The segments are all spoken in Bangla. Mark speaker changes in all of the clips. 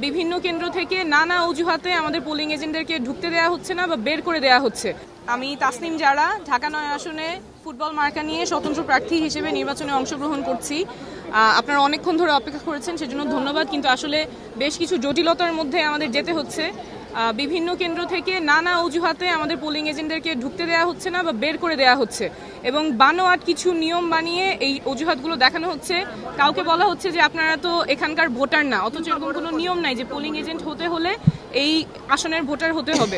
Speaker 1: বিভিন্ন কেন্দ্র থেকে নানা অজুহাতে আমাদের পোলিং এজেন্টদেরকে ঢুকতে দেওয়া হচ্ছে না বা বের করে দেওয়া হচ্ছে। আমি তাসনিম জারা, ঢাকা ৯ আসনে ফুটবল মার্কা নিয়ে স্বতন্ত্র প্রার্থী হিসেবে নির্বাচনে অংশগ্রহণ করছি। আপনারা অনেকক্ষণ ধরে অপেক্ষা করেছেন, সেজন্য ধন্যবাদ। কিন্তু আসলে বেশ কিছু জটিলতার মধ্যে আমাদের যেতে হচ্ছে। বিভিন্ন কেন্দ্র থেকে নানা অজুহাতে আমাদের পোলিং এজেন্টদেরকে ঢুকতে দেওয়া হচ্ছে না বা বের করে দেওয়া হচ্ছে এবং বানোয়াট কিছু নিয়ম বানিয়ে এই অজুহাতগুলো দেখানো হচ্ছে। কাউকে বলা হচ্ছে যে আপনারা তো এখানকার ভোটার না, অথচ এরকম কোনো নিয়ম নাই যে পোলিং এজেন্ট হতে হলে এই আসনের ভোটার হতে হবে।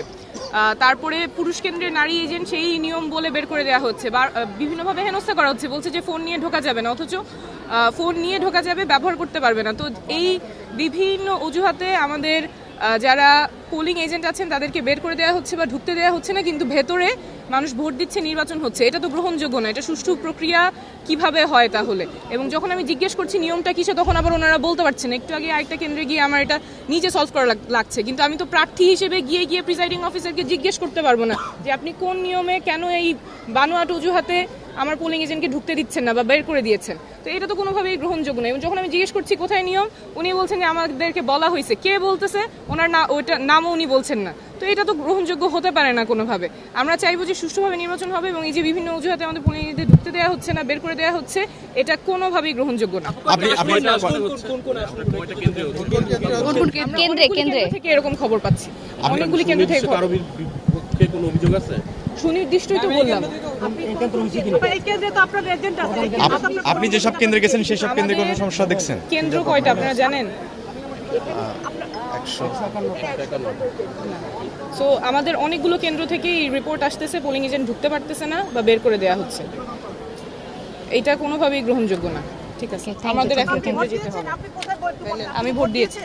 Speaker 1: তারপরে পুরুষ কেন্দ্রের নারী এজেন্ট সেই নিয়ম বলে বের করে দেওয়া হচ্ছে বা বিভিন্নভাবে হেনস্থা করা হচ্ছে, বলছে যে ফোন নিয়ে ঢোকা যাবে না, অথচ ফোন নিয়ে ঢোকা যাবে, ব্যবহার করতে পারবে না। তো এই বিভিন্ন অজুহাতে আমাদের যারা পোলিং এজেন্ট আছেন তাদেরকে বের করে দেওয়া হচ্ছে বা ঢুকতে দেওয়া হচ্ছে না, কিন্তু ভেতরে মানুষ ভোট দিচ্ছে, নির্বাচন হচ্ছে। এটা তো গ্রহণযোগ্য না। এটা সুষ্ঠু প্রক্রিয়া কিভাবে হয় তাহলে? এবং যখন আমি জিজ্ঞেস করছি নিয়মটা কিসে, তখন আবার ওনারা বলতে পারছেন। একটু আগে আরেকটা কেন্দ্রে গিয়ে আমার এটা নিজে সলভ করা লাগছে, কিন্তু আমি তো প্রার্থী হিসেবে গিয়ে প্রিসাইডিং অফিসারকে জিজ্ঞেস করতে পারবো না যে আপনি কোন নিয়মে কেন এই বানোয়াট অজুহাতে আমার পোলিং এজেন্টকে ঢুকতে দিচ্ছেন না বা বের করে দিয়েছেন। তো এটা তো কোনোভাবেই গ্রহণযোগ্য নয়। এবং যখন আমি জিজ্ঞেস করছি কোথায় নিয়ম, উনি বলছেন যে আমাদেরকে বলা হয়েছে। কে বলতেছে? ওনার না, ওইটা নামও উনি বলছেন না। তো এটা তো গ্রহণযোগ্য হতে পারে না কোনোভাবে। আমরা চাইবো যে সুষ্ঠুভাবে নির্বাচন হবে এবং এই যে বিভিন্ন অজুহাতে আমাদের পোলিং এজেন্টদের ঢুকতে দেওয়া হচ্ছে না, বের করে দেওয়া হচ্ছে, এটা কোনোভাবেই গ্রহণযোগ্য না। কেন্দ্রে থেকে এরকম খবর পাচ্ছি, অনেকগুলি কেন্দ্র থেকে। সুনির্দিষ্টই তো বললাম।
Speaker 2: আপনি যেসব কেন্দ্রে গেছেন সেসব কেন্দ্রে কোনো সমস্যা দেখছেন?
Speaker 1: কেন্দ্র কয়টা আপনারা জানেন? সো আমাদের অনেকগুলো কেন্দ্র থেকেই রিপোর্ট আসতেছে পোলিং এজেন্ট ঢুকতে পারতেছে না বা বের করে দেওয়া হচ্ছে। এটা কোনোভাবেই গ্রহণযোগ্য না। ঠিক আছে, আমাদের এখন কেন্দ্রে যেতে হবে। আমি ভোট দিয়েছি।